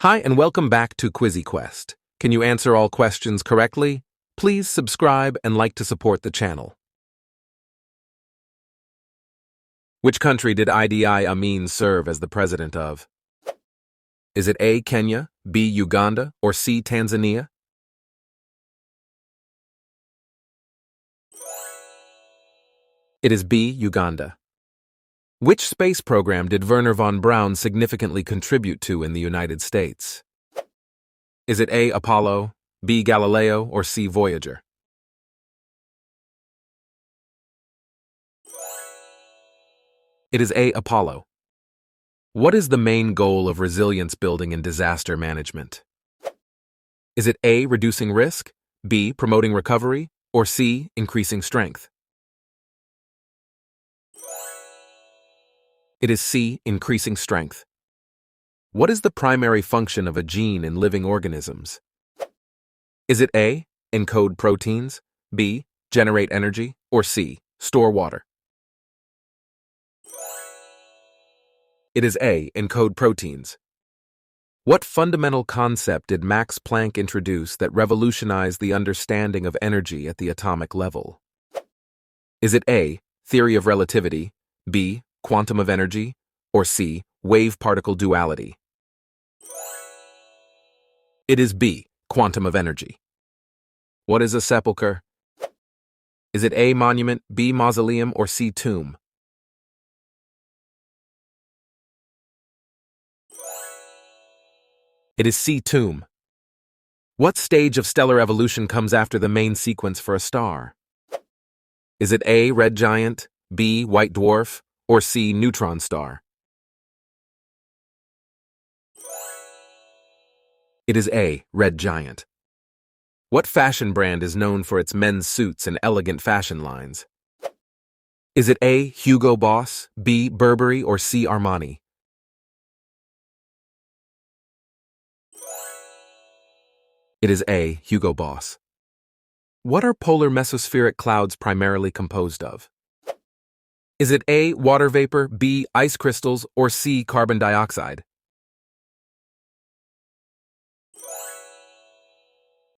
Hi, and welcome back to QuizzyQuest. Can you answer all questions correctly? Please subscribe and like to support the channel. Which country did Idi Amin serve as the president of? Is it A. Kenya, B. Uganda, or C. Tanzania? It is B. Uganda. Which space program did Wernher von Braun significantly contribute to in the United States? Is it A. Apollo, B. Galileo, or C. Voyager? It is A. Apollo. What is the main goal of resilience building and disaster management? Is it A. Reducing risk, B. Promoting recovery, or C. Increasing strength? It is C. Increasing strength. What is the primary function of a gene in living organisms? Is it A. Encode proteins, B. Generate energy, or C. Store water? It is A. Encode proteins. What fundamental concept did Max Planck introduce that revolutionized the understanding of energy at the atomic level? Is it A. Theory of relativity, B. Quantum of energy, or C. Wave-particle duality? It is B. Quantum of energy. What is a sepulcher? Is it A. Monument, B. Mausoleum, or C. Tomb? It is C. Tomb. What stage of stellar evolution comes after the main sequence for a star? Is it A. Red giant, B. White dwarf, or C. Neutron star? It is A. Red giant. What fashion brand is known for its men's suits and elegant fashion lines? Is it A. Hugo Boss, B. Burberry, or C. Armani? It is A. Hugo Boss. What are polar mesospheric clouds primarily composed of? Is it A. Water vapor, B. Ice crystals, or C. Carbon dioxide?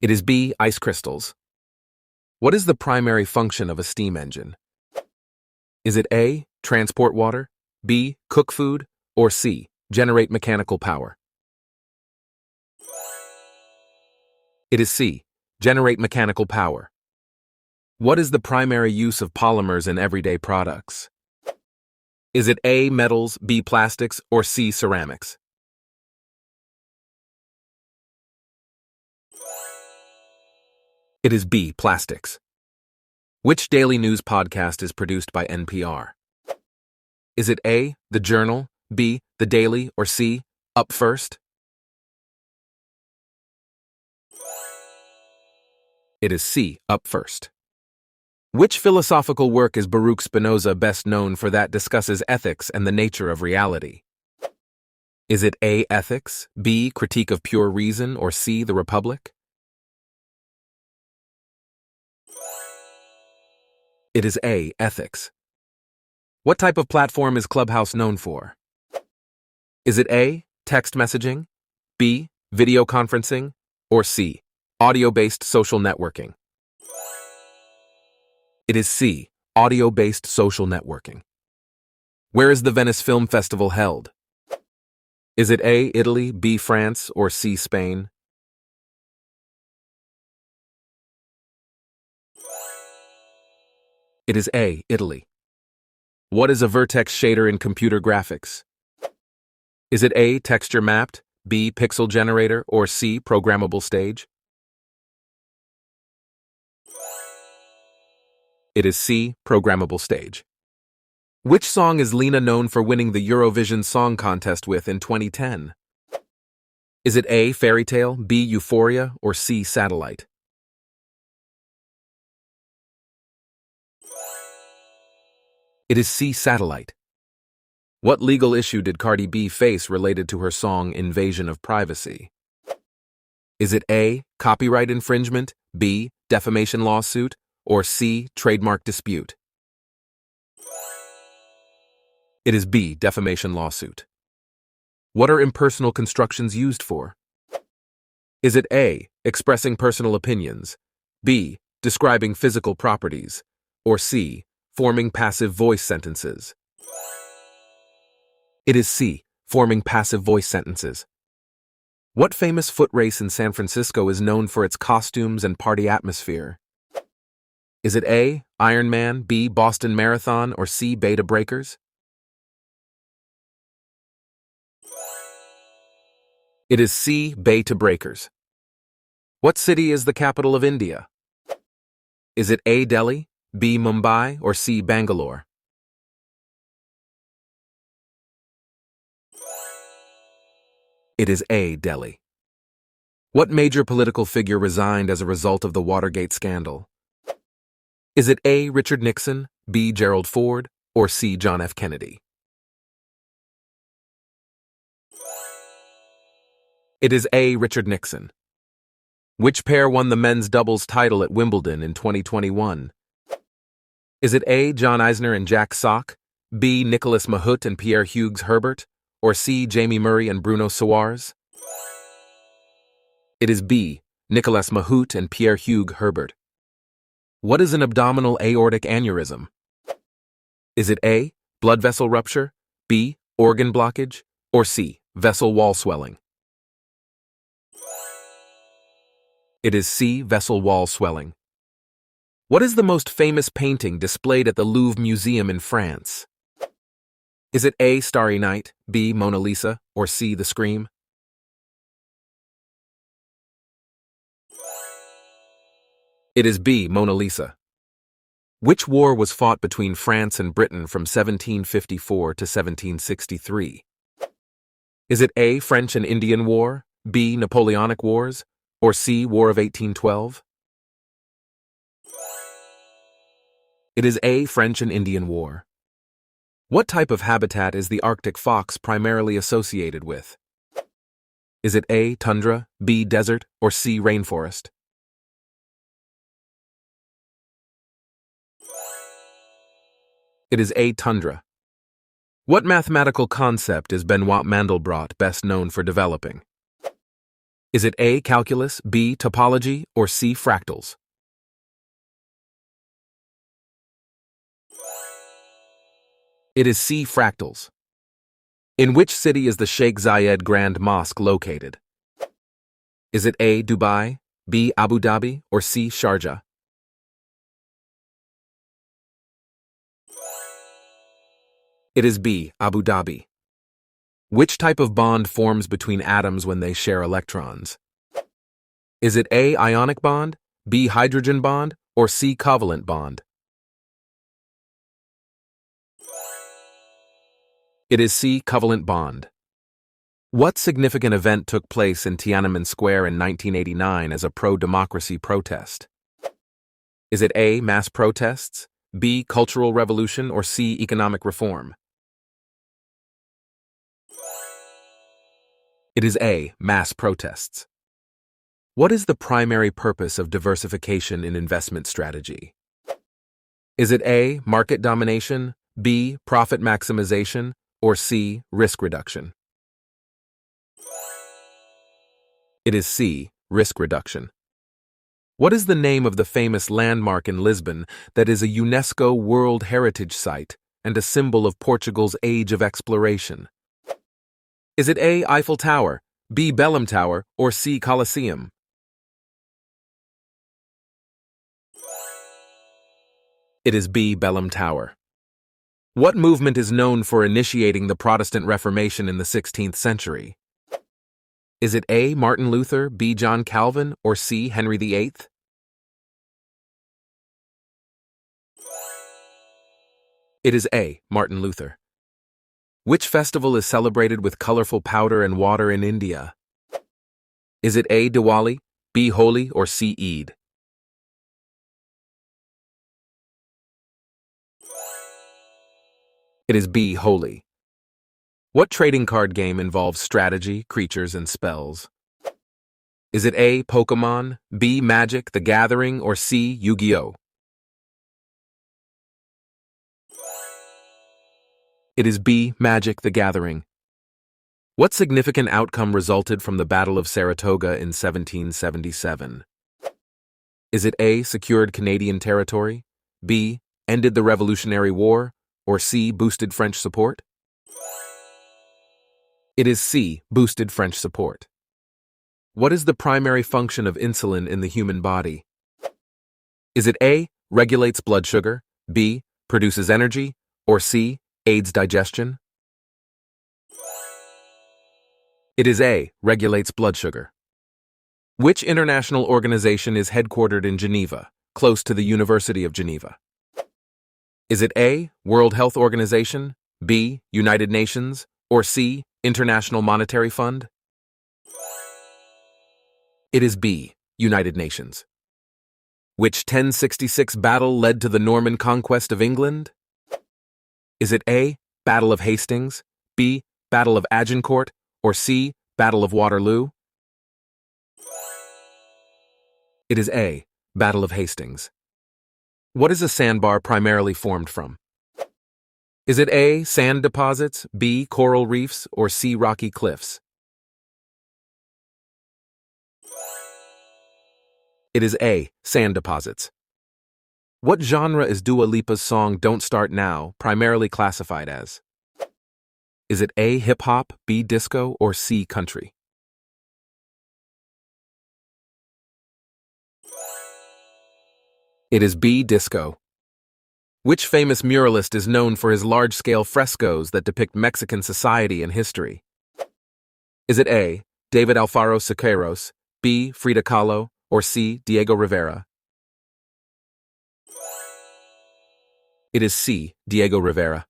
It is B. Ice crystals. What is the primary function of a steam engine? Is it A. Transport water, B. Cook food, or C. Generate mechanical power? It is C. Generate mechanical power. What is the primary use of polymers in everyday products? Is it A. Metals, B. Plastics, or C. Ceramics? It is B. Plastics. Which daily news podcast is produced by NPR? Is it A. The Journal, B. The Daily, or C. Up First? It is C. Up First. Which philosophical work is Baruch Spinoza best known for that discusses ethics and the nature of reality? Is it A. Ethics, B. Critique of Pure Reason, or C. The Republic? It is A. Ethics. What type of platform is Clubhouse known for? Is it A. Text messaging, B. Video conferencing, or C. Audio-based social networking? It is C. Audio-based social networking. Where is the Venice Film Festival held? Is it A. Italy, B. France, or C. Spain? It is A. Italy. What is a vertex shader in computer graphics? Is it A. Texture mapped, B. Pixel generator, or C. Programmable stage? It is C. Programmable stage. Which song is Lena known for winning the Eurovision Song Contest with in 2010? Is it A. Fairy Tale, B. Euphoria, or C. Satellite? It is C. Satellite. What legal issue did Cardi B face related to her song Invasion of Privacy? Is it A. Copyright infringement, B. Defamation lawsuit, or C. Trademark dispute? It is B. Defamation lawsuit. What are impersonal constructions used for? Is it A, expressing personal opinions, B, describing physical properties, or C, forming passive voice sentences? It is C, forming passive voice sentences. What famous foot race in San Francisco is known for its costumes and party atmosphere? Is it A, Iron Man, B, Boston Marathon, or C, Beta Breakers? It is C, Beta Breakers. What city is the capital of India? Is it A, Delhi, B, Mumbai, or C, Bangalore? It is A, Delhi. What major political figure resigned as a result of the Watergate scandal? Is it A, Richard Nixon, B, Gerald Ford, or C, John F. Kennedy? It is A, Richard Nixon. Which pair won the men's doubles title at Wimbledon in 2021? Is it A, John Isner and Jack Sock, B, Nicholas Mahut and Pierre Hughes Herbert, or C, Jamie Murray and Bruno Soares? It is B, Nicholas Mahut and Pierre Hughes Herbert. What is an abdominal aortic aneurysm? Is it A, blood vessel rupture, B, organ blockage, or C, vessel wall swelling? It is C, vessel wall swelling. What is the most famous painting displayed at the Louvre Museum in France? Is it A, Starry Night, B, Mona Lisa, or C, The Scream? It is B, Mona Lisa. Which war was fought between France and Britain from 1754 to 1763? Is it A, French and Indian War, B, Napoleonic Wars, or C, War of 1812? It is A, French and Indian War. What type of habitat is the Arctic fox primarily associated with? Is it A, tundra, B, desert, or C, rainforest? It is A, tundra. What mathematical concept is Benoit Mandelbrot best known for developing? Is it A, calculus, B, topology, or C, fractals? It is C, fractals. In which city is the Sheikh Zayed Grand Mosque located? Is it A, Dubai, B, Abu Dhabi, or C, Sharjah? It is B, Abu Dhabi. Which type of bond forms between atoms when they share electrons? Is it A, ionic bond, B, hydrogen bond, or C, covalent bond? It is C, covalent bond. What significant event took place in Tiananmen Square in 1989 as a pro-democracy protest? Is it A, mass protests, B, cultural revolution, or C, economic reform? It is A, mass protests. What is the primary purpose of diversification in investment strategy? Is it A, market domination, B, profit maximization, or C, risk reduction? It is C, risk reduction. What is the name of the famous landmark in Lisbon that is a UNESCO World Heritage Site and a symbol of Portugal's age of exploration? Is it A, Eiffel Tower, B, Belém Tower, or C, Colosseum? It is B, Belém Tower. What movement is known for initiating the Protestant Reformation in the 16th century? Is it A, Martin Luther, B, John Calvin, or C, Henry VIII? It is A, Martin Luther. Which festival is celebrated with colorful powder and water in India? Is it A, Diwali, B, Holi, or C, Eid? It is B, Holi. What trading card game involves strategy, creatures, and spells? Is it A, Pokemon, B, Magic, The Gathering, or C, Yu-Gi-Oh? It is B, Magic, The Gathering. What significant outcome resulted from the Battle of Saratoga in 1777? Is it A, secured Canadian territory, B, ended the Revolutionary War, or C, boosted French support? It is C, boosted French support. What is the primary function of insulin in the human body? Is it A, regulates blood sugar, B, produces energy, or C, aids digestion? It is A, regulates blood sugar. Which international organization is headquartered in Geneva, close to the University of Geneva? Is it A, World Health Organization, B, United Nations, or C, International Monetary Fund? It is B, United Nations. Which 1066 battle led to the Norman conquest of England? Is it A, Battle of Hastings, B, Battle of Agincourt, or C, Battle of Waterloo? It is A, Battle of Hastings. What is a sandbar primarily formed from? Is it A, sand deposits, B, coral reefs, or C, rocky cliffs? It is A, sand deposits. What genre is Dua Lipa's song Don't Start Now primarily classified as? Is it A, hip-hop, B, disco, or C, country? It is B, disco. Which famous muralist is known for his large-scale frescoes that depict Mexican society and history? Is it A, David Alfaro Siqueiros, B, Frida Kahlo, or C, Diego Rivera? It is C, Diego Rivera.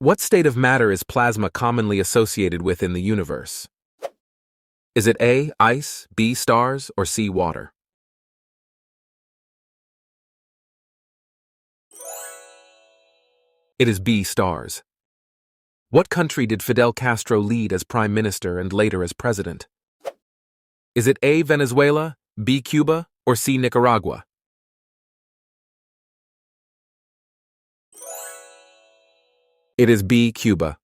What state of matter is plasma commonly associated with in the universe? Is it A, ice, B, stars, or C, water? It is B, stars. What country did Fidel Castro lead as prime minister and later as president? Is it A, Venezuela, B, Cuba, or C, Nicaragua? It is B, Cuba.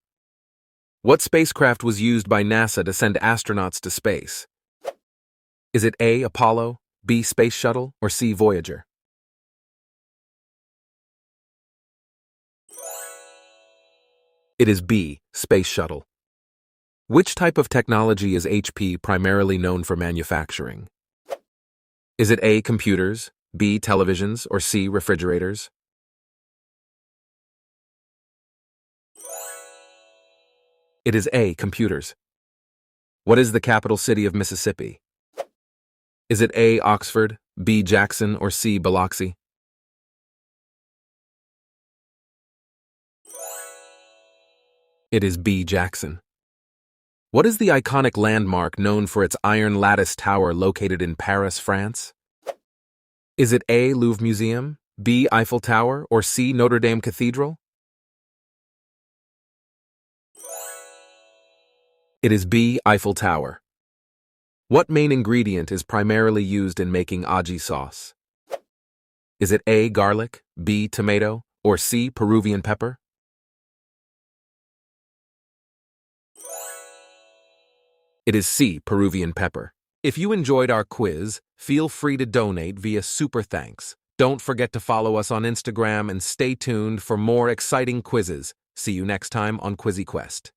What spacecraft was used by NASA to send astronauts to space? Is it A, Apollo, B, Space Shuttle, or C, Voyager? It is B, Space Shuttle. Which type of technology is HP primarily known for manufacturing? Is it A, computers, B, televisions, or C, refrigerators? It is A, computers. What is the capital city of Mississippi? Is it A, Oxford, B, Jackson, or C, Biloxi? It is B, Jackson. What is the iconic landmark known for its iron lattice tower located in Paris, France? Is it A, Louvre Museum, B, Eiffel Tower, or C, Notre Dame Cathedral? It is B, Eiffel Tower. What main ingredient is primarily used in making aji sauce? Is it A, garlic, B, tomato, or C, Peruvian pepper? It is C, Peruvian pepper. If you enjoyed our quiz, feel free to donate via Super Thanks. Don't forget to follow us on Instagram and stay tuned for more exciting quizzes. See you next time on QuizzyQuest.